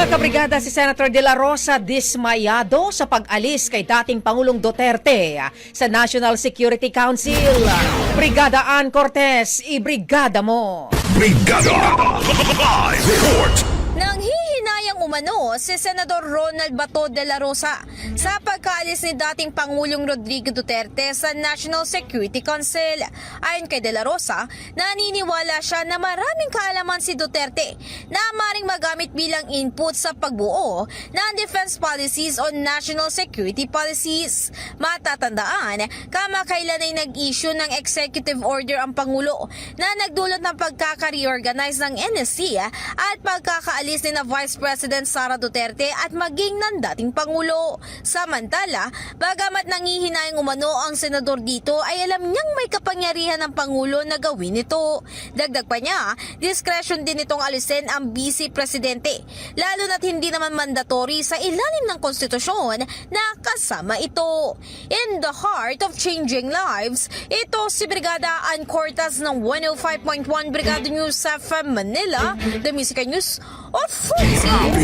Mga kabrigada, si Senator De La Rosa dismayado sa pag-alis kay dating Pangulong Duterte sa National Security Council. Brigada Ann Cortez, ibrigada mo! Brigada! Live report! Nanghihinayang umano si Senador Ronald Bato de la Rosa sa pagkaalis ni dating Pangulong Rodrigo Duterte sa National Security Council. Ayon kay de la Rosa, naniniwala siya na maraming kaalaman si Duterte na maaaring magamit bilang input sa pagbuo ng defense policies o national security policies. Matatandaan, kamakailan ay nag-issue ng executive order ang Pangulo na nagdulot ng pagkaka-reorganize ng NSC at pagkakaalis ni na Vice President Sara Duterte at maging ng dating Pangulo. Samantala, bagamat nangihinayang umano ang senador dito ay alam niyang may kapangyarihan ng Pangulo na gawin ito. Dagdag pa niya, discretion din itong alisin ang Vice Presidente, lalo na't hindi naman mandatory sa ilalim ng konstitusyon na kasama ito. In the heart of changing lives, ito si Brigada Ann Cortez ng 105.1 Brigada News FM Manila, the Music News of Freezing.